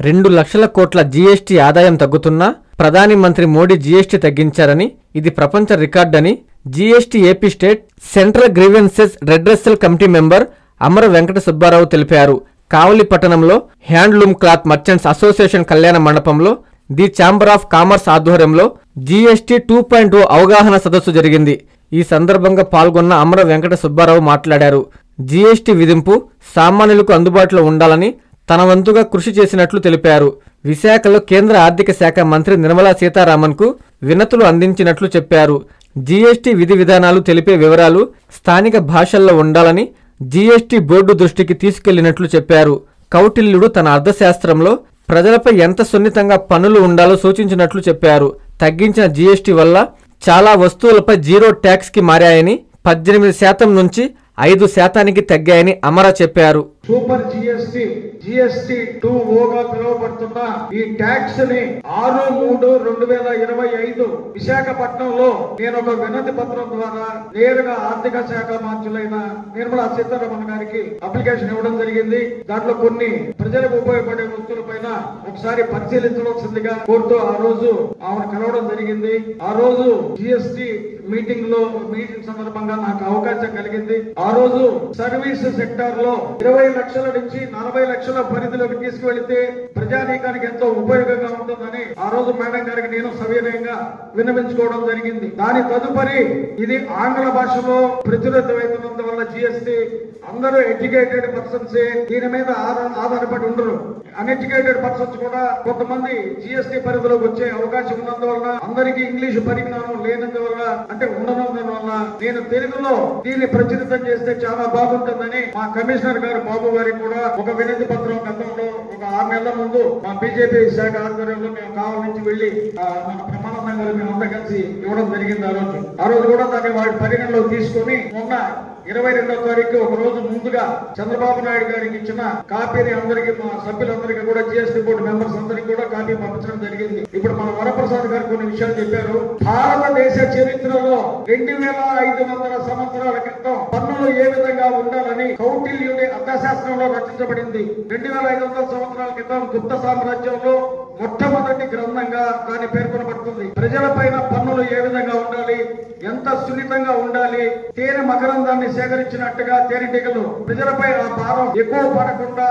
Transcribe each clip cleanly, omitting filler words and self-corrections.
2 లక్షల కోట్ల జీఎస్టీ ఆదాయం తగ్గుతున్నా ప్రధాని మంత్రి మోడీ జీఎస్టీ తగ్గించారని, ఇది ప్రపంచ రికార్డని GST AP state central grievances redressal committee member Amara Venkata Subbarao తెలిపారు. కావలి పట్టణంలో హ్యాండ్లూమ్ క్లాత్ మర్చెంట్స్ అసోసియేషన్ కళ్యాణ మండపంలో ది ఛాంబర్ ఆఫ్ కామర్స్ ఆధ్వర్యంలో జీఎస్టీ 2.0 అవగాహన సదస్సు జరిగింది. ఈ సందర్భంగా పాల్గొన్న అమర వెంకట సుబ్బారావు మాట్లాడారు. జీఎస్టీ విధింపు సామాన్యులకు అందుబాటులో ఉండాలని తన వంతుగా కృషి చేసినట్లు తెలిపారు. విశాఖలో కేంద్ర ఆర్థిక శాఖ మంత్రి నిర్మలా సీతారామన్కు వినతులు అందించినట్లు చెప్పారు. జీఎస్టీ విధి విధానాలు తెలిపే వివరాలు స్థానిక భాషల్లో ఉండాలని జీఎస్టీ బోర్డు దృష్టికి తీసుకెళ్లినట్లు చెప్పారు. కౌటిల్యుడు తన అర్థశాస్త్రంలో ప్రజలపై ఎంత సున్నితంగా పన్నులు ఉండాలో సూచించినట్లు చెప్పారు. తగ్గించిన జీఎస్టీ వల్ల చాలా వస్తువులపై జీరో ట్యాక్స్ కి మారాయని, 18% నుంచి 5% తగ్గాయని అమర చెప్పారు. సూపర్ జీఎస్టీ 2.0గా పిలువబడుతున్న ఈ ట్యాక్స్ ని 6/3/2025 విశాఖపట్నంలో నేను ఒక వినతి పత్రం ద్వారా నేరుగా ఆర్థిక శాఖ మంత్రులైన నిర్మలా సీతారామన్ గారికి అప్లికేషన్ ఇవ్వడం జరిగింది. దాంట్లో కొన్ని ప్రజలకు ఉపయోగపడే వస్తువులపైన ఒకసారి పరిశీలించవలసిందిగా కోరుతూ ఆ రోజు ఆమెను కలవడం జరిగింది. ఆ రోజు జీఎస్టీ మీటింగ్ సందర్భంగా నాకు అవకాశం కలిగింది. ఆ రోజు సర్వీస్ సెక్టార్ లో 20 లక్షల నుంచి 40 లక్షల పరిధిలోకి తీసుకువెళితే ప్రజానీకానికి ఎంతో ఉపయోగంగా ఉంటుందని ఆ రోజు మేడం గారికి నేను సవినయంగా విన్నవించుకోవడం జరిగింది. దాని తదుపరి ఇది ఆంగ్ల భాషలో ప్రచురితమైనందువల్ల జీఎస్టీ అందరూ ఎడ్యుకేటెడ్ పర్సన్స్ దీని మీద ఆధారపడి ఉండరు. అన్ఎడ్యుకేటెడ్ పర్సన్స్ కూడా కొంతమంది జీఎస్టీ పరిధిలోకి వచ్చే అవకాశం ఉన్నందువల్ల, అందరికీ ఇంగ్లీష్ పరిజ్ఞానం లేనందువల్ల, అంటే ఉండనందువల్ల నేను తెలుగులో దీన్ని ప్రచురితం చేస్తే చాలా బాగుంటుందని మా కమిషనర్ గారు బాబు గారికి కూడా ఒక వినతి పత్రం గతంలో ఒక 6 నెలల ముందు మా బీజేపీ శాఖ ఆధ్వర్యంలో మేము కావలి నుంచి వెళ్లి మన ప్రమాణ సంఘాలు మేమంతా కలిసి ఇవ్వడం జరిగింది. ఆ రోజు కూడా దాన్ని వాడి పరిగణలో తీసుకొని మొన్న 22వ తారీఖు ఒక రోజు ముందుగా చంద్రబాబు నాయుడు గారికి ఇచ్చిన కాపీని అందరికీ, మా సభ్యులందరికీ కూడా జీఎస్టీ బోర్డు మెంబర్స్ అందరికీ కూడా కాపీ పంపించడం జరిగింది. ఇప్పుడు మన వరప్రసాద్ గారు కొన్ని విషయాలు చెప్పారు. భారతదేశ చరిత్రలో 2500 సంవత్సరాల క్రితం పన్నులు ఏ విధంగా ఉండాలని కౌటిల్యుడి అర్థశాస్త్రంలో రచించబడింది. 2500 సంవత్సరాల క్రితం గుప్త సామ్రాజ్యంలో మొట్టమొదటి గ్రంథంగా దాన్ని పేర్కొనబడుతుంది. ప్రజలపైన పన్నులు ఏ విధంగా ఉండాలి, ఎంత సున్నితంగా ఉండాలి, తేనె మకరందాన్ని సేకరించినట్టుగా తేనెటీగలు ప్రజలపై ఆ భారం ఎక్కువ పడకుండా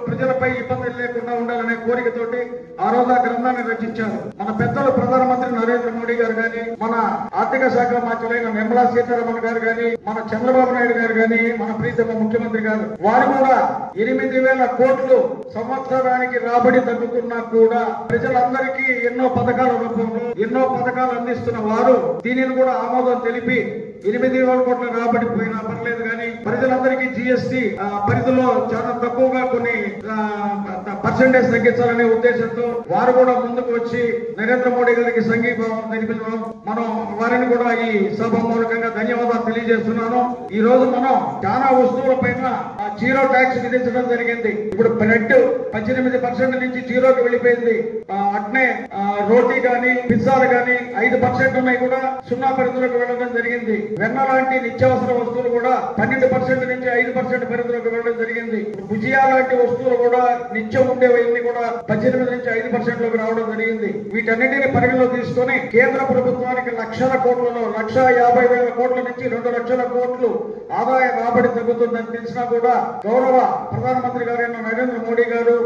ప్రజలపై ఇబ్బందులు లేకుండా ఉండాలనే కోరికతోటి ఆ రోజు ఆ గ్రంథాన్ని రచించారు. మన పెద్దలు ప్రధానమంత్రి నరేంద్ర మోడీ గారు గాని, మన ఆర్థిక శాఖ మంత్రులైన నిర్మలా సీతారామన్ గారు గాని, మన చంద్రబాబు నాయుడు గారు గాని, మన ప్రీతమ ముఖ్యమంత్రి గారు వారు కూడా 8,000 కోట్లు సంవత్సరానికి రాబడి తగ్గుతున్నా కూడా ప్రజలందరికీ ఎన్నో పథకాల రూపంలో ఎన్నో పథకాలు అందిస్తున్న వారు దీనిని కూడా ఆమోదం తెలిపి 8,000 కోట్ల రాబడి పోయినా పర్లేదు కానీ ప్రజలందరికీ జీఎస్టీ పరిధిలో చాలా తక్కువగా కొన్ని పర్సెంటేజ్ తగ్గించాలనే ఉద్దేశంతో వారు కూడా ముందుకు వచ్చి నరేంద్ర మోడీ గారికి సంఘీభావం తెలిపించడం, మనం వారిని కూడా ఈ సభ మూలకంగా ధన్యవాదాలు తెలియజేస్తున్నాను. ఈ రోజు మనం చాలా వస్తువుల పైన జీరో ట్యాక్స్ విధించడం జరిగింది. ఇప్పుడు బ్రెడ్ 18% నుంచి జీరోకి వెళ్ళిపోయింది. అట్నే రోటీ గాని పిజ్జాలు గాని 5% ఉన్నాయి కూడా 0 పరిధిలోకి వెళ్ళడం జరిగింది. వెన్న లాంటి నిత్యావసర వస్తువులు కూడా 12% నుంచి 5% పరిధిలోకి వెళ్ళడం జరిగింది. భుజియా లాంటి వస్తువులు కూడా నిత్యం ఉండేవన్నీ కూడా 18 నుంచి 5% లోకి రావడం జరిగింది. వీటన్నిటిని పరిగణలో తీసుకొని కేంద్ర ప్రభుత్వానికి లక్షల కోట్లలో 1,50,000 కోట్ల నుంచి 2 లక్షల కోట్లు ఆదాయ రాబడి తగ్గుతుందని తెలిసినా కూడా గౌరవ ప్రధానమంత్రి గారైన నరేంద్ర మోడీ గారు,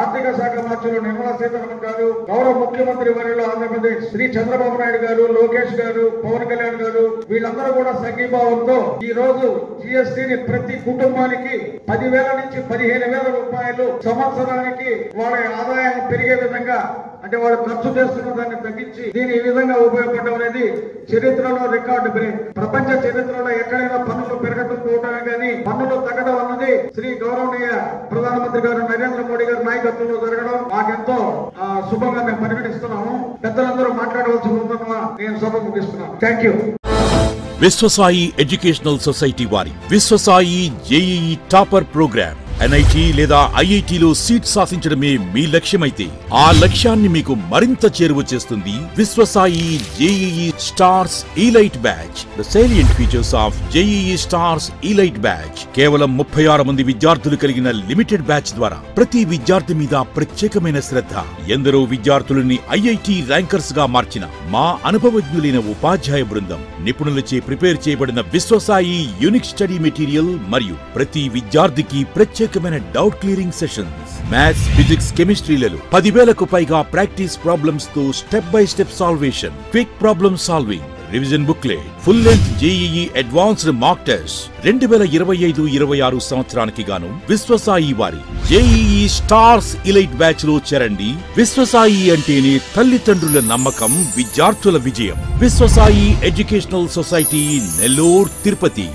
ఆర్థిక శాఖ మంత్రులు నిర్మలా సీతారామన్ గారు, గౌరవ ముఖ్యమంత్రి వర్యులు ఆంధ్రప్రదేశ్ శ్రీ చంద్రబాబు నాయుడు గారు, లోకేష్ గారు, పవన్ కళ్యాణ్ గారు వీళ్ళందరూ కూడా సంఘీభావంతో ఈ రోజు జీఎస్టీని ప్రతి కుటుంబానికి 10,000 నుంచి 15,000 రూపాయలు సంవత్సరానికి వాళ్ళ ఆదాయం పెరిగే విధంగా, అంటే వాళ్ళు ఖర్చు చేస్తున్న దాన్ని తగ్గించి దీని ఈ విధంగా ఉపయోగపడడం అనేది చరిత్రలో రికార్డు బ్రేక్. ప్రపంచ చరిత్రలో ఎక్కడైనా పన్నులు పెరగడం పోవడమే కానీ పన్నులు తగ్గడం అన్నది శ్రీ గౌరవనీయ ప్రధానమంత్రి గారు నరేంద్ర మోడీ గారి నాయకత్వంలో జరగడం మాకెంతో శుభంగా మేము పరిగణిస్తున్నాము. పెద్దలందరూ మాట్లాడవలసి ఉందన్న నేను సభ ముగిస్తున్నాను. Thank you. Vishwasai educational society వారి Vishwasai JEE topper program NIT లేదా IITలో సీట్ సాధించడమే మీ లక్ష్యమైతే ఆ లక్ష్యాన్ని మీకు మరింత చేరువ చేస్తుంది Viswasai JEE stars elite batch. The salient features of JEE stars elite batch. కేవలం 36 మంది విద్యార్థులు కలిగిన లిమిటెడ్ బ్యాచ్ ద్వారా ప్రతి విద్యార్థి మీద ప్రత్యేకమైన శ్రద్ధ, ఎందరో విద్యార్థులని IIT ర్యాంకర్స్ గా మార్చిన మా అనుభవజ్ఞులైన ఉపాధ్యాయ బృందం, నిపుణులచే ప్రిపేర్ చేయబడిన విశ్వసాయి యూనిక్ స్టడీ మెటీరియల్ మరియు ప్రతి విద్యార్థికి ప్రత్యేకమైన doubt clearing sessions, maths, physics, కెమిస్ట్రీలలో 10,000కు పైగా ప్రాక్టీస్ ప్రాబ్లమ్స్ తో step by step salvation, quick problem solving, revision booklet, full length JEE advanced mock test. 2025-26 సంవత్సరానికి గాను విశ్వసాయి వారి JEE స్టార్స్ ఎలైట్ బ్యాచ్ లో చేరండి. విశ్వసాయి అంటేనే తల్లిదండ్రుల నమ్మకం, విద్యార్థుల విజయం. Viswasai educational society, Nellore, Tirupati.